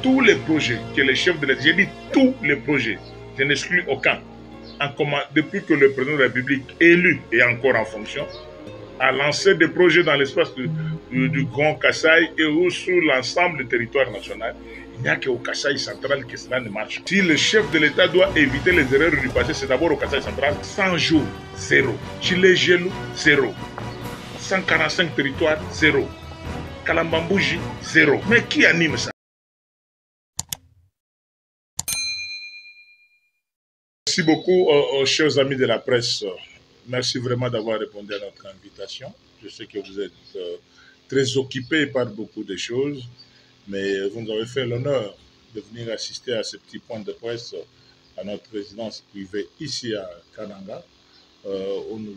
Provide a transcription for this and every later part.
tous les projets que les chefs de l'État, j'ai dit tous les projets, je n'exclus aucun, depuis que le président de la République élu et encore en fonction, a lancé des projets dans l'espace du Grand Kasaï et sur l'ensemble du territoire national. Il n'y a qu'au Kasaï central que cela ne marche. Si le chef de l'État doit éviter les erreurs du passé, c'est d'abord au Kasaï central. 100 jours, 0. Chile, Gelou, 0. 145 territoires, 0. Kalambambouji, 0. Mais qui anime ça? Merci beaucoup aux chers amis de la presse. Merci vraiment d'avoir répondu à notre invitation. Je sais que vous êtes très occupés par beaucoup de choses, mais vous nous avez fait l'honneur de venir assister à ce petit point de presse à notre résidence privée ici à Kananga, où nous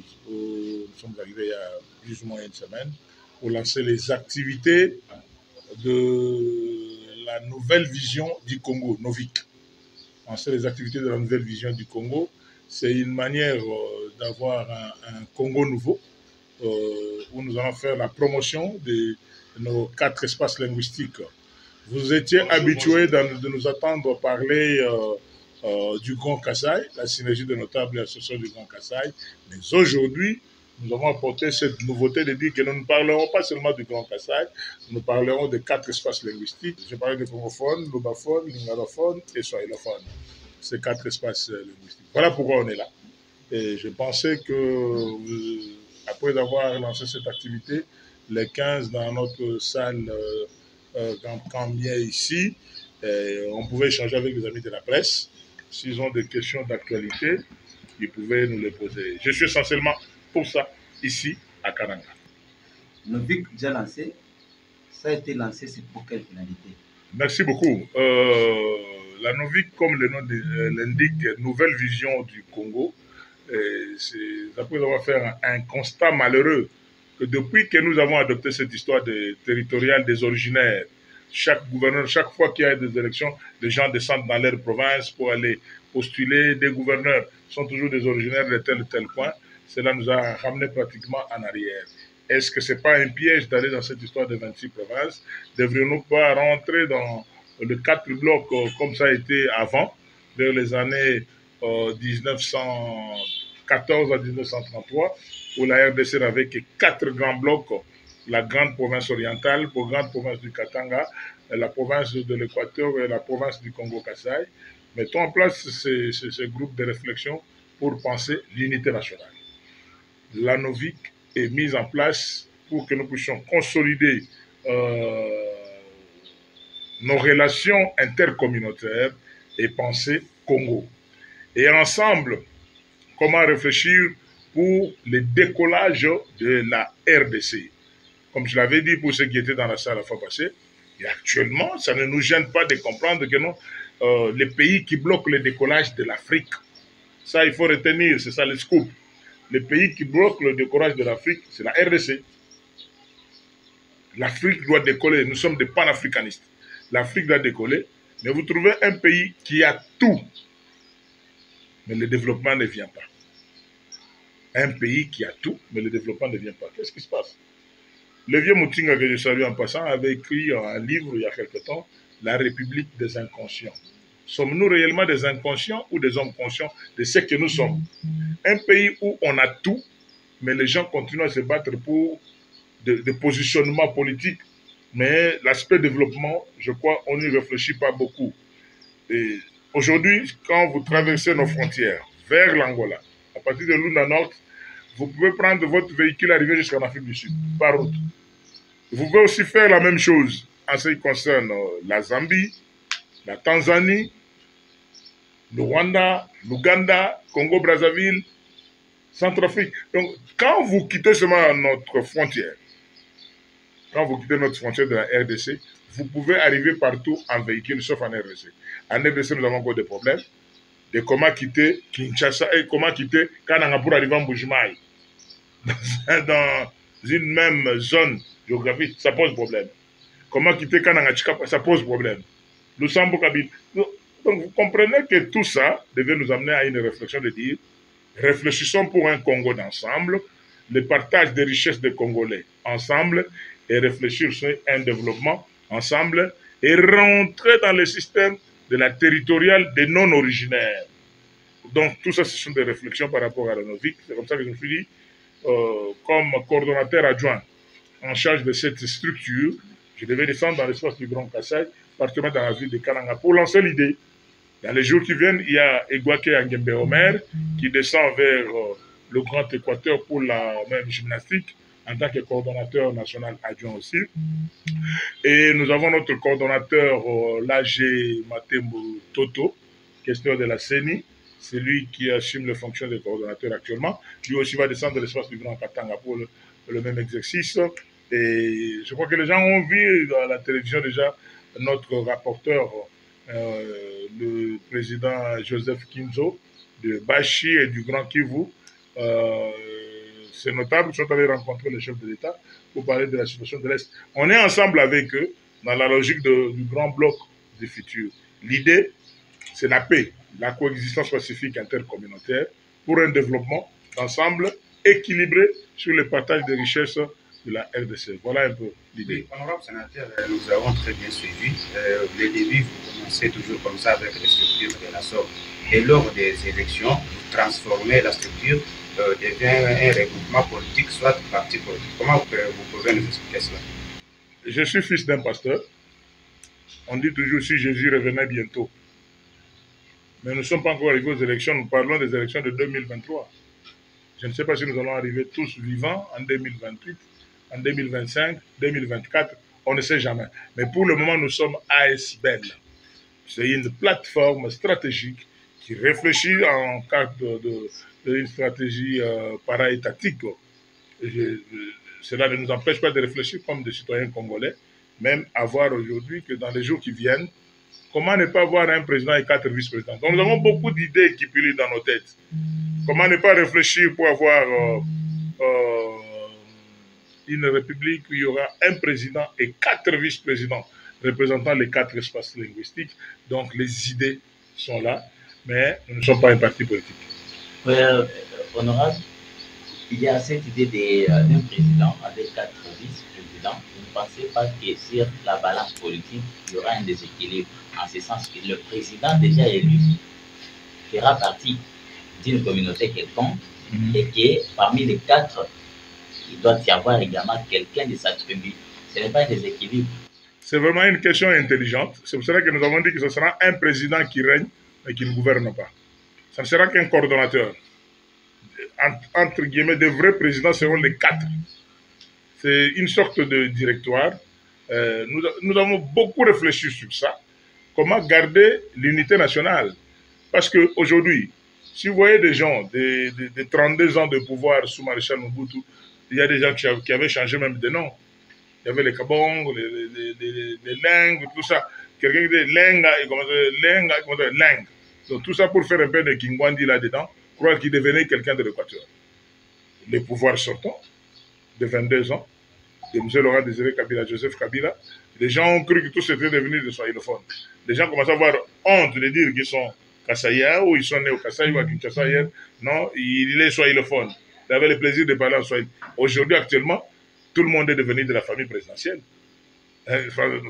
sommes arrivés il y a plus ou moins une semaine, pour lancer les activités de la nouvelle vision du Congo, Novic. Lancer les activités de la nouvelle vision du Congo, c'est une manière d'avoir un Congo nouveau, où nous allons faire la promotion de nos 4 espaces linguistiques. Vous étiez habitués de nous attendre parler du Grand Kasaï, la synergie de notables et associations du Grand Kasaï, mais aujourd'hui, nous avons apporté cette nouveauté de dire que nous ne parlerons pas seulement du Grand Kasaï, nous parlerons de 4 espaces linguistiques. Je parlais de congophone, lubaphone, lingalophone et swahilophone. Ces 4 espaces linguistiques. Voilà pourquoi on est là. Et je pensais que, après avoir lancé cette activité, les 15 dans notre salle Cambien ici, on pouvait échanger avec les amis de la presse. S'ils ont des questions d'actualité, ils pouvaient nous les poser. Je suis essentiellement pour ça, ici, à Kananga. Novic déjà lancé, ça a été lancé, c'est pour quelle finalité? Merci beaucoup. La Novic, comme le nom l'indique, nouvelle vision du Congo, c'est après avoir fait un constat malheureux que depuis que nous avons adopté cette histoire territoriale des originaires, chaque gouverneur, chaque fois qu'il y a des élections, les gens descendent dans leur province pour aller postuler. Des gouverneurs sont toujours des originaires de tel ou tel coin. Cela nous a ramené pratiquement en arrière. Est-ce que ce n'est pas un piège d'aller dans cette histoire de 26 provinces? Devrions-nous pas rentrer dans le 4 blocs comme ça a été avant, vers les années 1914 à 1933, où la RDC n'avait que 4 grands blocs, la grande province orientale, la grande province du Katanga, la province de l'Équateur et la province du Congo-Kasaï. Mettons en place ces groupes de réflexion pour penser l'unité nationale. La Novic est mise en place pour que nous puissions consolider nos relations intercommunautaires et penser Congo. Et ensemble, comment réfléchir pour le décollage de la RDC. Comme je l'avais dit pour ceux qui étaient dans la salle la fois passée, et actuellement, ça ne nous gêne pas de comprendre que non, les pays qui bloquent le décollage de l'Afrique, ça il faut retenir, c'est ça le scoop. Les pays qui bloquent le décollage de l'Afrique, c'est la RDC. L'Afrique doit décoller, nous sommes des panafricanistes. L'Afrique doit décoller, mais vous trouvez un pays qui a tout, mais le développement ne vient pas. Un pays qui a tout, mais le développement ne vient pas. Qu'est-ce qui se passe? Le vieux Moutinga, que je salue en passant, avait écrit un livre il y a quelque temps, La République des inconscients. Sommes-nous réellement des inconscients ou des hommes conscients de ce que nous sommes? Un pays où on a tout, mais les gens continuent à se battre pour des positionnements politiques. Mais l'aspect développement, je crois, on n'y réfléchit pas beaucoup. Et aujourd'hui, quand vous traversez nos frontières vers l'Angola, à partir de Lunda Nord, vous pouvez prendre votre véhicule et arriver jusqu'en Afrique du Sud, par route. Vous pouvez aussi faire la même chose en ce qui concerne la Zambie, la Tanzanie, le Rwanda, l'Ouganda, Congo-Brazzaville, Centrafrique. Donc, quand vous quittez seulement notre frontière, quand vous quittez notre frontière de la RDC, vous pouvez arriver partout en véhicule, sauf en RDC. En RDC, nous avons encore des problèmes de comment quitter Kinshasa et comment quitter Kananga pour arriver en Bujimaï. Dans une même zone géographique, ça pose problème. Comment quitter Kananga Chikapa, ça pose problème. Lusambo Kabyle. Donc, vous comprenez que tout ça devait nous amener à une réflexion de dire, réfléchissons pour un Congo d'ensemble, le partage des richesses des Congolais ensemble, et réfléchir sur un développement ensemble, et rentrer dans le système de la territoriale des non-originaires. Donc tout ça, ce sont des réflexions par rapport à la Novik. C'est comme ça que je me suis dit, comme coordonnateur adjoint en charge de cette structure, je devais descendre dans l'espace du Grand Kassai, particulièrement dans la ville de Kananga, pour lancer l'idée. Dans les jours qui viennent, il y a Egwake Angembe Omer qui descend vers le Grand Équateur pour la même gymnastique en tant que coordonnateur national adjoint aussi. Et nous avons notre coordonnateur l'AG Matembo Toto, questeur de la CENI. C'est lui qui assume les fonctions de coordonnateur actuellement. Lui aussi va descendre de l'espace du Grand Katanga pour le même exercice. Et je crois que les gens ont vu dans la télévision déjà notre rapporteur, le président Joseph Kinzo de Bashi et du Grand Kivu. C'est notable, ils sont allés rencontrer le chef de l'État pour parler de la situation de l'Est. On est ensemble avec eux dans la logique du grand bloc du futur. L'idée, c'est la paix, la coexistence pacifique intercommunautaire pour un développement d'ensemble équilibré sur le partage des richesses de la RDC. Voilà un peu l'idée. Oui, honorable sénateur, nous avons très bien suivi. Les débuts, vous commencez toujours comme ça avec les structures de la sorte. Et lors des élections, vous transformez la structure, devient un regroupement politique, soit parti politique. Comment vous pouvez nous expliquer cela? Je suis fils d'un pasteur. On dit toujours si Jésus revenait bientôt. Mais nous ne sommes pas encore arrivés aux élections, nous parlons des élections de 2023. Je ne sais pas si nous allons arriver tous vivants en 2028, en 2025, 2024, on ne sait jamais. Mais pour le moment, nous sommes ASBEL. C'est une plateforme stratégique qui réfléchit en cadre d'une stratégie para-étatique. Cela ne nous empêche pas de réfléchir comme des citoyens congolais, même à voir aujourd'hui que dans les jours qui viennent, comment ne pas avoir un président et 4 vice-présidents. Donc nous avons beaucoup d'idées qui pilent dans nos têtes. Comment ne pas réfléchir pour avoir une république où il y aura un président et 4 vice-présidents représentant les 4 espaces linguistiques. Donc les idées sont là, mais nous ne sommes pas un parti politique. Honorable, il y a cette idée d'un président avec 4 vice-présidents. Vous ne pensez pas que sur la balance politique, il y aura un déséquilibre, en ce sens que le président déjà élu fera partie d'une communauté quelconque et que parmi les 4, il doit y avoir également quelqu'un de sa tribu. Ce n'est pas un déséquilibre. C'est vraiment une question intelligente. C'est pour cela que nous avons dit que ce sera un président qui règne mais qui ne gouverne pas. Ça ne sera qu'un coordonnateur. Entre guillemets, de vrais présidents seront les 4. C'est une sorte de directoire. Nous avons beaucoup réfléchi sur ça. Comment garder l'unité nationale? Parce qu'aujourd'hui, si vous voyez des gens de 32 ans de pouvoir sous Maréchal Mobutu, il y a des gens qui avaient changé même de nom. Il y avait les Kabong, les Leng, tout ça. Quelqu'un qui disait Lenga, il commençait Lenga, il commençait Leng. Donc tout ça pour faire un peu de Kingwandi là-dedans, croire qu'il devenait quelqu'un de l'Équateur. Le pouvoir sortant, de 22 ans, de M. Laurent Désiré Kabila, Joseph Kabila, les gens ont cru que tout c'était devenu des swahilophones. Les gens commencent à avoir honte de dire qu'ils sont Kassaïa ou ils sont nés au Kassai ou à Kinshasa hier. Non, il est swahilophone. Il avait le plaisir de parler en swahili. Aujourd'hui, actuellement, tout le monde est devenu de la famille présidentielle.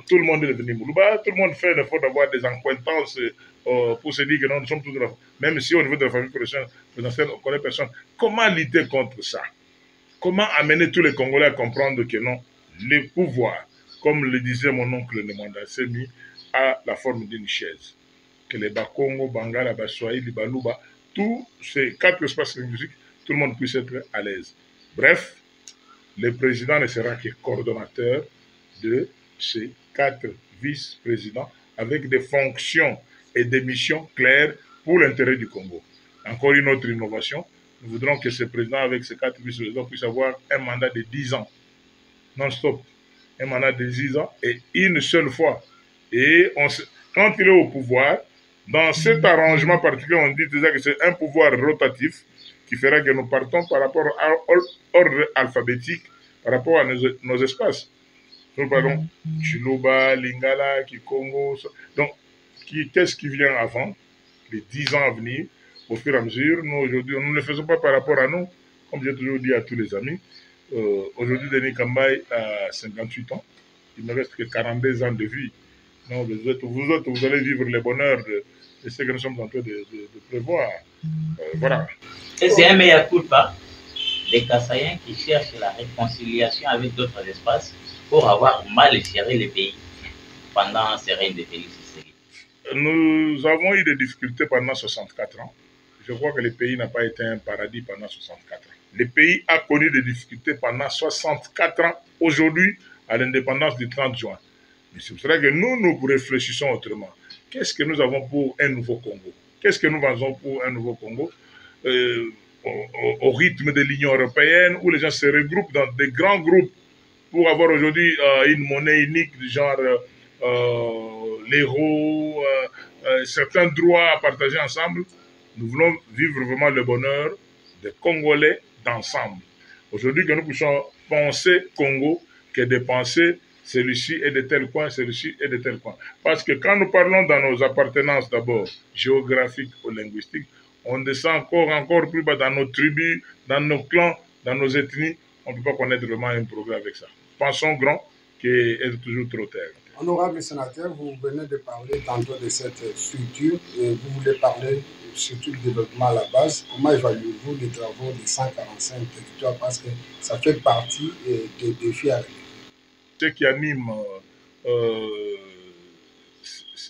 Tout le monde est devenu Moulouba. Tout le monde fait l'effort d'avoir des accointances pour se dire que non, nous sommes tous de la famille. Même si au niveau de la famille présidentielle, on ne connaît personne. Comment lutter contre ça? Comment amener tous les Congolais à comprendre que non, le pouvoir, comme le disait mon oncle le mandat, s'est mis à la forme d'une chaise. Que les Bakongo, Bangala, Baswahili, Baluba, tous ces 4 espaces linguistiques, tout le monde puisse être à l'aise. Bref, le président ne sera que coordonnateur de ces 4 vice-présidents avec des fonctions et des missions claires pour l'intérêt du Congo. Encore une autre innovation, nous voudrons que ce président avec ces 4 vice-présidents puisse avoir un mandat de 10 ans, non-stop, un mandat de 10 ans et une seule fois. Et quand il est au pouvoir, dans cet arrangement particulier, on dit déjà que c'est un pouvoir rotatif qui fera que nous partons par rapport à l'ordre alphabétique, par rapport à nos espaces. Nous parlons Chiluba, Lingala, Kikongo. Donc, qu'est-ce qui vient avant, les 10 ans à venir, au fur et à mesure? Nous, aujourd'hui, nous ne le faisons pas par rapport à nous, comme j'ai toujours dit à tous les amis. Aujourd'hui, Denis Kambaye a 58 ans. Il ne reste que 42 ans de vie. Non, vous autres, vous allez vivre le bonheur de ce que nous sommes en train de prévoir. Voilà. Et c'est un meilleur culpa des Kassaïens qui cherchent la réconciliation avec d'autres espaces pour avoir mal géré le pays pendant ces règnes de Félix Tshisekedi. Nous avons eu des difficultés pendant 64 ans. Je crois que le pays n'a pas été un paradis pendant 64 ans. Le pays a connu des difficultés pendant 64 ans, aujourd'hui, à l'indépendance du 30 juin. Mais c'est pour cela que nous réfléchissons autrement. Qu'est-ce que nous avons pour un nouveau Congo? Qu'est-ce que nous faisons pour un nouveau Congo au rythme de l'Union européenne, où les gens se regroupent dans des grands groupes pour avoir aujourd'hui une monnaie unique du genre l'euro, certains droits à partager ensemble. Nous voulons vivre vraiment le bonheur des Congolais d'ensemble. Aujourd'hui, que nous puissions penser Congo, que de penser celui-ci est de tel coin, celui-ci est de tel coin. Parce que quand nous parlons dans nos appartenances d'abord géographiques ou linguistiques, on descend encore plus bas dans nos tribus, dans nos clans, dans nos ethnies. On ne peut pas connaître vraiment un progrès avec ça. Pensons grand, qui est toujours trop tard. Honorable sénateur, vous venez de parler tantôt de cette structure et vous voulez parler surtout du développement à la base. Comment évaluez-vous les travaux des 145 territoires parce que ça fait partie des défis à relever? Ce qui anime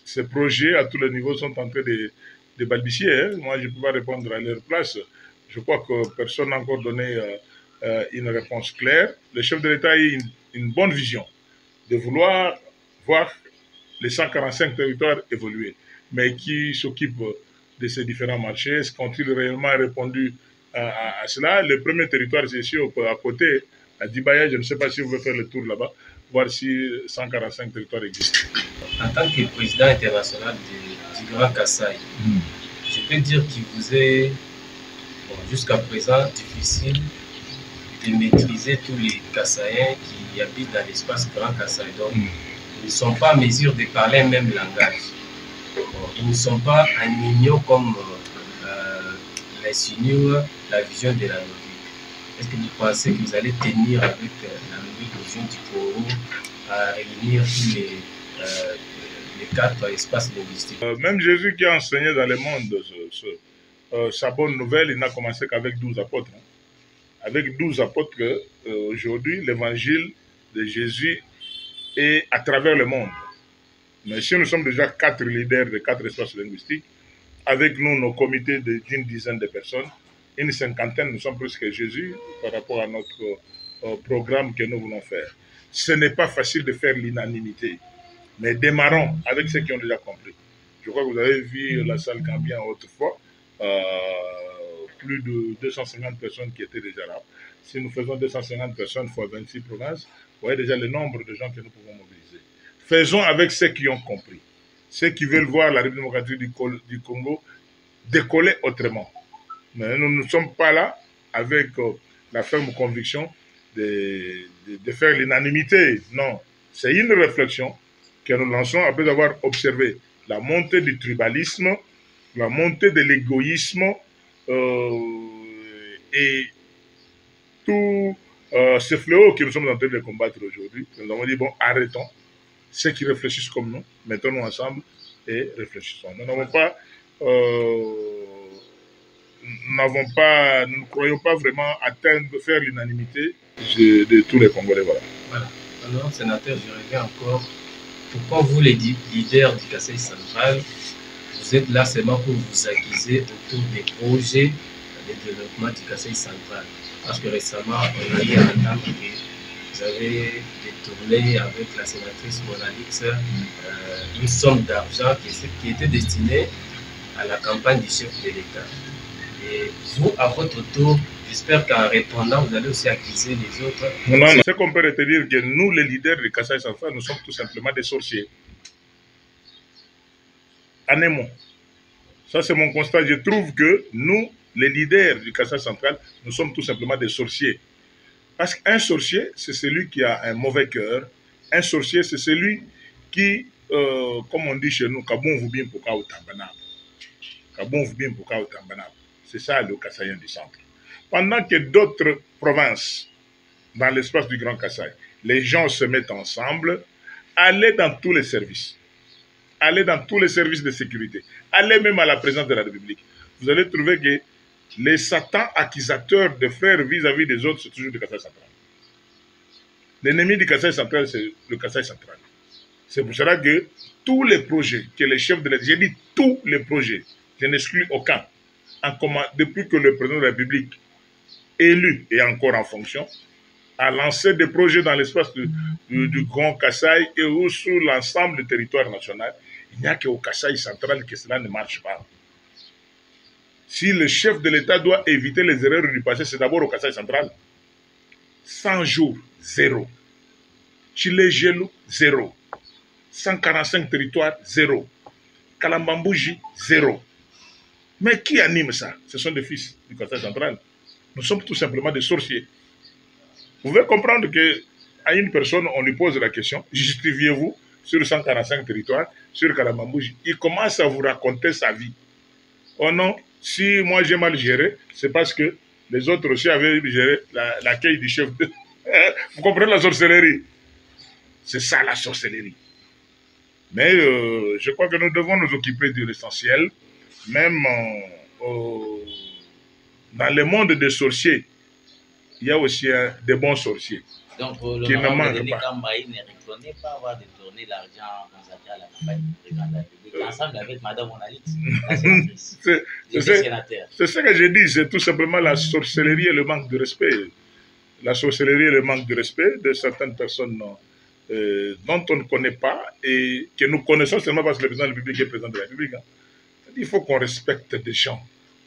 ces projets à tous les niveaux sont en train de balbutier. Hein. Moi, je ne peux pas répondre à leur place. Je crois que personne n'a encore donné une réponse claire. Le chef de l'État a eu une bonne vision de vouloir voir les 145 territoires évoluer. Mais qui s'occupe de ces différents marchés? Est-ce qu'ont-ils réellement répondu à cela? Le premier territoire, c'est ici à côté, à Dibaya. Je ne sais pas si vous voulez faire le tour là-bas, voir si 145 territoires existent. En tant que président international du Grand Kassai, je peux dire qu'il vous est, jusqu'à présent, difficile de maîtriser tous les Kassaïens qui habitent dans l'espace Grand Kassai. Donc, ils ne sont pas en mesure de parler le même langage. Ils ne sont pas en union comme l'insinue la vision de la Nouvelle. Est-ce que vous pensez que vous allez tenir avec la nouvelle vision du Congo à réunir tous les quatre espaces linguistiques? Même Jésus qui a enseigné dans le monde sa bonne nouvelle, il n'a commencé qu'avec 12 apôtres. Hein. Avec 12 apôtres, aujourd'hui, l'évangile de Jésus est à travers le monde. Mais si nous sommes déjà 4 leaders de 4 espaces linguistiques, avec nous, nos comités d'une dizaine de personnes, une cinquantaine, nous sommes plus que Jésus par rapport à notre programme que nous voulons faire. Ce n'est pas facile de faire l'unanimité, mais démarrons avec ceux qui ont déjà compris. Je crois que vous avez vu la salle Gambien autrefois, plus de 250 personnes qui étaient déjà là. Si nous faisons 250 personnes fois 26 provinces, vous voyez déjà le nombre de gens que nous pouvons mobiliser. Faisons avec ceux qui ont compris, ceux qui veulent voir la République démocratique du Congo décoller autrement. Mais nous ne sommes pas là avec la ferme conviction de faire l'unanimité. Non, c'est une réflexion que nous lançons après avoir observé la montée du tribalisme, la montée de l'égoïsme et tout ce fléau que nous sommes en train de combattre aujourd'hui. Nous avons dit, bon, arrêtons. Ceux qui réfléchissent comme nous, mettons-nous ensemble et réfléchissons. Nous ne croyons pas vraiment atteindre, faire l'unanimité de tous les Congolais. Voilà. Alors, sénateur, je reviens encore. Pourquoi vous, les leaders du Kassai central, vous êtes là seulement pour vous acquiser autour des projets de développement du Kassai central? Parce que récemment, on a eu à entendre que vous avez détourné avec la sénatrice Monalix une somme d'argent qui était destinée à la campagne du chef de l'État. Et vous, à votre tour, j'espère qu'en répondant, vous allez aussi accuser les autres. Non, ce qu'on peut retenir, que nous, les leaders du Kassai central, nous sommes tout simplement des sorciers. En un mot. Ça, c'est mon constat. Je trouve que nous, les leaders du Kassai central, nous sommes tout simplement des sorciers. Parce qu'un sorcier, c'est celui qui a un mauvais cœur. Un sorcier, c'est celui qui, comme on dit chez nous, Kabon vous bien pour Kaoutambanab. Kabon vous bien pour Kaoutambanab. C'est ça le Kassaïen du centre. Pendant que d'autres provinces, dans l'espace du Grand Kassai, les gens se mettent ensemble, allez dans tous les services. allez dans tous les services de sécurité, allez même à la présidence de la République, vous allez trouver que les satans accusateurs de frères vis-à-vis des autres, c'est toujours le Kasaï central. L'ennemi du Kasaï central, c'est le Kasaï central. C'est pour cela que tous les projets que les chefs de l'État, j'ai dit tous les projets, je n'exclus aucun, depuis que le président de la République, élu et encore en fonction, a lancé des projets dans l'espace du Grand Kasaï et ou sur l'ensemble du territoire national, il n'y a qu'au Kasaï central que cela ne marche pas. Si le chef de l'État doit éviter les erreurs du passé, c'est d'abord au Kasaï central. 100 jours, 0. Chile Gelou, 0. 145 territoires, 0. Kalambambouji, 0. Mais qui anime ça? Ce sont des fils du Kasaï central. Nous sommes tout simplement des sorciers. Vous pouvez comprendre qu'à une personne, on lui pose la question, justifiez-vous sur 145 territoires, sur Kalambambouji. Il commence à vous raconter sa vie. Oh non, si moi j'ai mal géré, c'est parce que les autres aussi avaient géré l'accueil du chef de... Vous comprenez la sorcellerie? C'est ça la sorcellerie. Mais je crois que nous devons nous occuper de l'essentiel. Même dans le monde des sorciers, il y a aussi des bons sorciers. Donc, qui ne manquent Denis pas. Kambaï ne reconnaît pas avoir détourné l'argent consacré à la campagne du président de la République, ensemble avec Mme Monalit, la sénatrice. C'est ce que j'ai dit, c'est tout simplement la sorcellerie et le manque de respect. La sorcellerie et le manque de respect de certaines personnes dont on ne connaît pas et que nous connaissons seulement parce que le président de la République est président de la République. Hein. Il faut qu'on respecte des gens.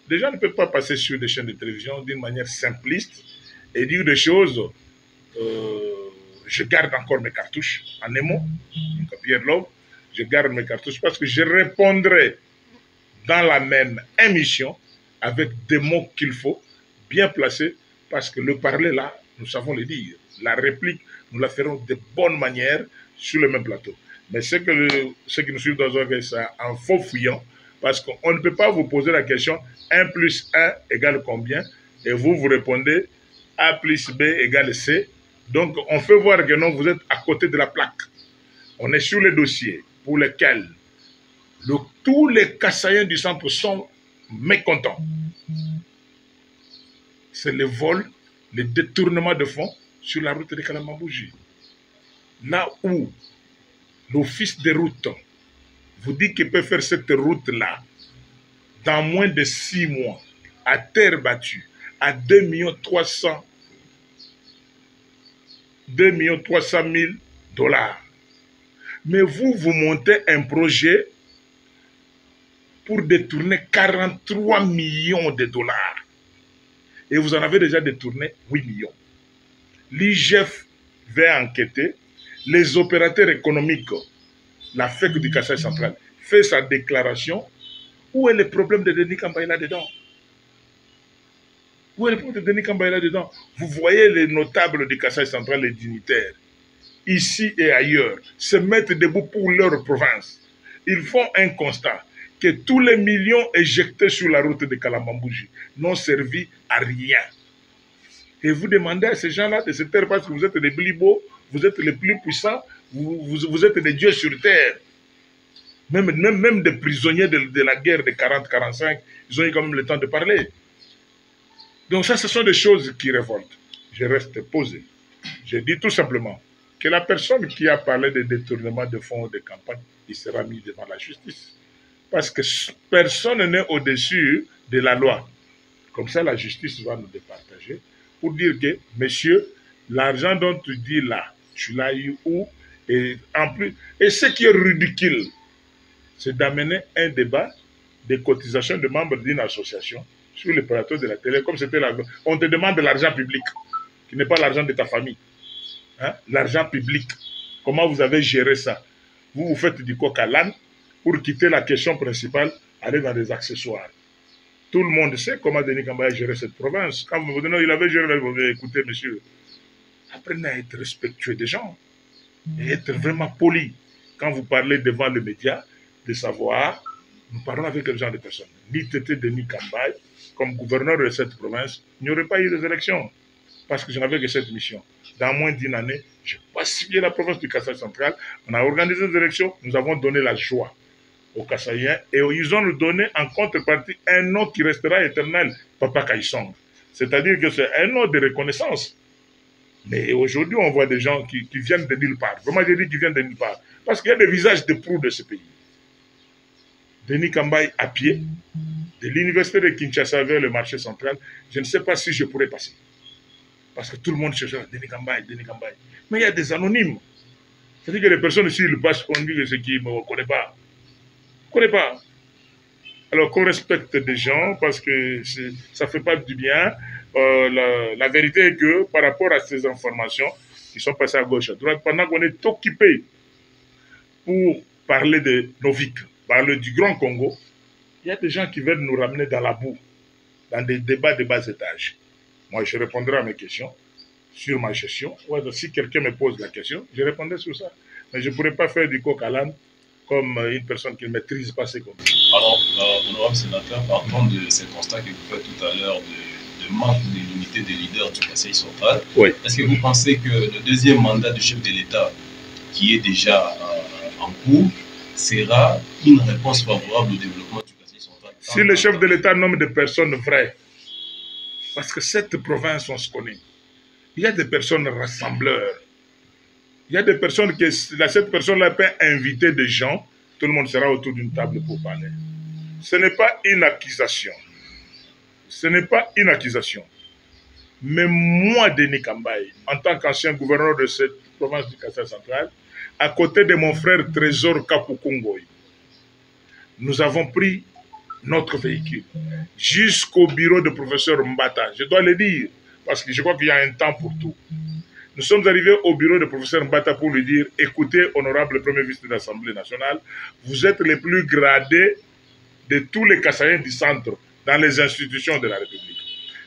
Les gens ne peuvent pas passer sur des chaînes de télévision d'une manière simpliste et dire des choses. Je garde encore mes cartouches en émo, Pierre Love, je garde mes cartouches parce que je répondrai dans la même émission avec des mots qu'il faut, bien placés, parce que le parler là, nous savons le dire. La réplique, nous la ferons de bonne manière sur le même plateau. Mais ceux qui nous suivent dans un ça en faux fouillant, parce qu'on ne peut pas vous poser la question 1 plus 1 égale combien, et vous répondez A plus B égale C. Donc, on fait voir que non, vous êtes à côté de la plaque. On est sur les dossiers pour lesquels tous les Kassaïens du centre sont mécontents. C'est le vol, le détournement de fonds sur la route de Kalambambouji. Là où l'office des routes vous dit qu'il peut faire cette route-là dans moins de 6 mois, à terre battue, à 2 300 000 dollars. Mais vous montez un projet pour détourner 43 millions de dollars. Et vous en avez déjà détourné 8 millions. L'IGF va enquêter. Les opérateurs économiques, la FEC du Kasaï central, fait sa déclaration. Où est le problème de Denis Kambaï là-dedans? Où est le problème de Denis Kambaï là-dedans? Vous voyez les notables du Kasaï central, les dignitaires, ici et ailleurs, se mettre debout pour leur province. Ils font un constat que tous les millions éjectés sur la route de Kalambambouji n'ont servi à rien. Et vous demandez à ces gens-là de se taire parce que vous êtes des blibos, vous êtes les plus puissants, vous êtes des dieux sur terre. Même des prisonniers de la guerre de 40-45, ils ont eu quand même le temps de parler. Donc ça, ce sont des choses qui révoltent. Je reste posé. Je dis tout simplement que la personne qui a parlé de détournement de fonds de campagne, il sera mis devant la justice. Parce que personne n'est au-dessus de la loi. Comme ça, la justice va nous départager pour dire que, monsieur, l'argent dont tu dis là, tu l'as eu où? Et en plus, et ce qui est ridicule, c'est d'amener un débat des cotisations de membres d'une association sur le plateau de la télé, comme c'était la... On te demande de l'argent public, qui n'est pas l'argent de ta famille. Hein? L'argent public. Comment vous avez géré ça? Vous faites du coq à l'âne pour quitter la question principale, aller dans des accessoires. Tout le monde sait comment Denis Kambaï a géré cette province. Quand vous vous dites non, il avait géré, vous avez écouté, monsieur. Apprenez à être respectueux des gens et être vraiment poli. Quand vous parlez devant le média, de savoir, nous parlons avec quel genre de personnes. Ni Tété Denis Kambaï, comme gouverneur de cette province, il n'y aurait pas eu des élections. Parce que je n'avais que cette mission. Dans moins d'1 année, j'ai pacifié la province du Kasaï central. On a organisé des élections, nous avons donné la joie. aux Kassaïens et ils ont donné en contrepartie un nom qui restera éternel, Papa Kaïsong. C'est-à-dire que c'est un nom de reconnaissance. Mais aujourd'hui, on voit des gens qui viennent de nulle part. Vraiment, je dis qu'ils viennent de nulle part. Parce qu'il y a des visages de proue de ce pays. Denis Kambaye à pied, de l'université de Kinshasa vers le marché central, je ne sais pas si je pourrais passer. Parce que tout le monde cherche Denis Kambaye, Denis Kambaye. Mais il y a des anonymes. C'est-à-dire que les personnes ici, ils passent, on dit que c'est qui, mais on ne connaît pas. On ne connaît pas. Alors qu'on respecte des gens parce que ça ne fait pas du bien. La vérité est que par rapport à ces informations qui sont passées à gauche, à droite, pendant qu'on est occupé pour parler de nos victimes, parler du Grand Congo, il y a des gens qui veulent nous ramener dans la boue, dans des débats de bas étage. Moi, je répondrai à mes questions sur ma gestion. Ouais, si quelqu'un me pose la question, je répondrai sur ça. Mais je ne pourrais pas faire du coq à l'âne comme une personne qui ne maîtrise pas ses comptes. Alors, honorable sénateur, partant de ces constats que vous faites tout à l'heure de manque de l'unité des leaders du Kasaï central, oui. Est-ce que vous pensez que le deuxième mandat du chef de l'État, qui est déjà en cours, sera une réponse favorable au développement du Kasaï central? Si le chef de l'État nomme des personnes vraies, parce que cette province, on se connaît, il y a des personnes rassembleurs. Il y a des personnes que cette personne-là peut inviter des gens, tout le monde sera autour d'une table pour parler. Ce n'est pas une accusation. Ce n'est pas une accusation. Mais moi, Denis Kambaye, en tant qu'ancien gouverneur de cette province du Kasaï central, à côté de mon frère Trésor Kapukungoy, nous avons pris notre véhicule jusqu'au bureau du professeur Mbata. Je dois le dire, parce que je crois qu'il y a un temps pour tout. Nous sommes arrivés au bureau du professeur Mbata pour lui dire, écoutez, honorable premier vice de l'Assemblée nationale, vous êtes les plus gradés de tous les Kassaïens du centre dans les institutions de la République.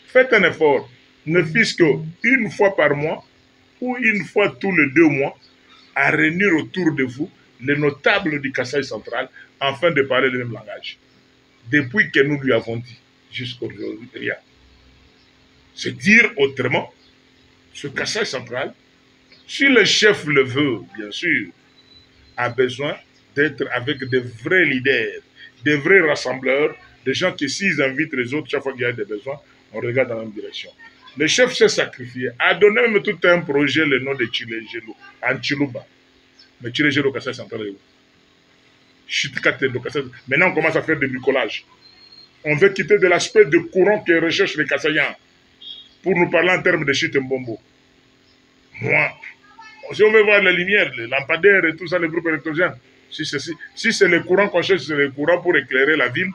Faites un effort, ne fût-ce qu'une fois par mois ou une fois tous les 2 mois, à réunir autour de vous les notables du Kasaï central afin de parler le même langage. Depuis que nous lui avons dit, jusqu'aujourd'hui, rien. C'est dire autrement, ce Kasaï central, si le chef le veut, bien sûr, a besoin d'être avec de vrais leaders, de vrais rassembleurs, des gens qui, s'ils invitent les autres, chaque fois qu'il y a des besoins, on regarde dans la même direction. Le chef s'est sacrifié, a donné même tout un projet, le nom de Chilejelo, en Chiluba. Mais Chilejelo, Kasaï central est où? Maintenant, on commence à faire des bricolages. On veut quitter de l'aspect de courant que recherchent les Kassaïens pour nous parler en termes de chute Mbombo. Moi, si on veut voir la lumière, les lampadaires et tout ça, les groupes électrogènes, si c'est le courant qu'on cherche, c'est le courant pour éclairer la ville,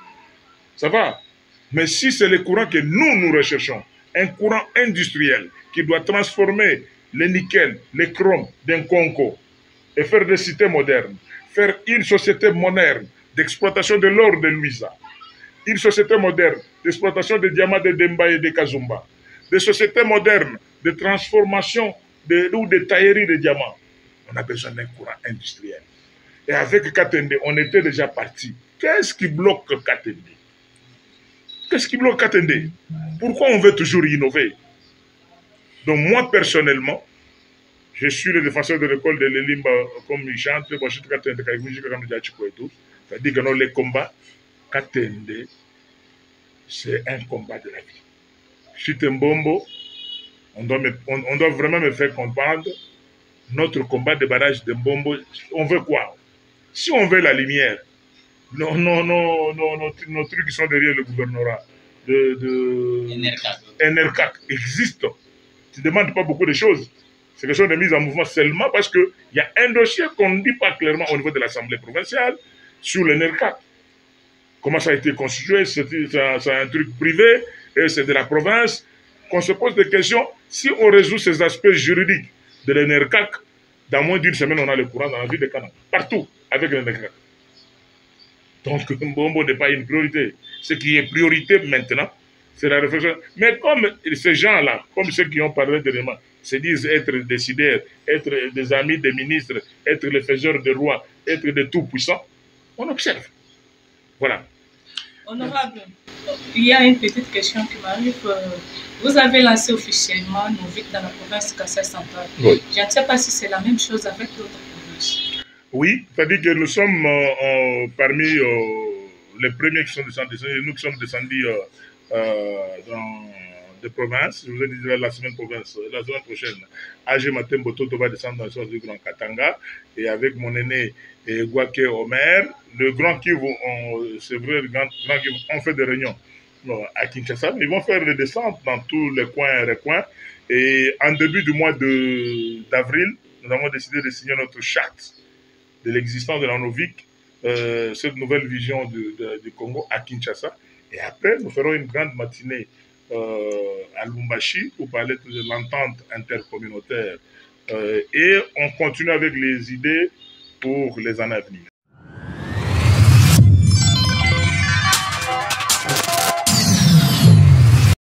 ça va. Mais si c'est le courant que nous recherchons, un courant industriel qui doit transformer le nickel, le chrome d'un Congo et faire des cités modernes, faire une société moderne d'exploitation de l'or de Louisa, une société moderne d'exploitation des diamants de Demba et de Kazumba, des sociétés modernes de transformation ou de taillerie de diamants. On a besoin d'un courant industriel. Et avec Katende, on était déjà parti. Qu'est-ce qui bloque Katende? Qu'est-ce qui bloque Katende? Pourquoi on veut toujours innover? Donc moi, personnellement, je suis le défenseur de l'école de l'Elimba, comme il chante, c'est-à-dire que dans les combats, Katende, c'est un combat de la vie. Chitembombo, on doit vraiment me faire comprendre notre combat de barrage de Mbombo. On veut quoi? Si on veut la lumière, nos trucs qui sont derrière le gouvernorat de NR4 existent. Tu ne demandes pas beaucoup de choses. C'est quelque chose de mise en mouvement seulement parce qu'il y a un dossier qu'on ne dit pas clairement au niveau de l'Assemblée provinciale sur le NR4. Comment ça a été constitué? C'est un truc privé et c'est de la province. Qu'on se pose des questions. Si on résout ces aspects juridiques de l'NRCAC, dans moins d'une semaine, on a le courant dans la ville de Canaan. Partout, avec l'NRCAC. Donc, Mbombo n'est pas une priorité. Ce qui est priorité maintenant, c'est la réflexion. Mais comme ces gens-là, comme ceux qui ont parlé dernièrement, se disent être décideurs, être des amis des ministres, être les faiseurs de rois, être des tout-puissants, on observe. Voilà. Honorable, il y a une petite question qui m'arrive. Vous avez lancé officiellement nos vies dans la province du Kasaï central. Oui. Je ne sais pas si c'est la même chose avec d'autres provinces. Oui, c'est-à-dire que nous sommes parmi les premiers qui sont descendus. Nous qui sommes descendus dans des provinces. Je vous ai dit la semaine prochaine, AG Matem Bototo va descendre dans le sens du Grand Katanga. Et avec mon aîné Guaké Omer, le Grand Kivu, c'est vrai, le Grand Kivu, on fait des réunions à Kinshasa. Ils vont faire des descentes dans tous les coins et recoins. Et en début du mois d'avril, nous avons décidé de signer notre charte de l'existence de la NOVIC, cette nouvelle vision du Congo à Kinshasa. Et après, nous ferons une grande matinée à Lubumbashi pour parler de l'entente intercommunautaire. Et on continue avec les idées pour les années à venir.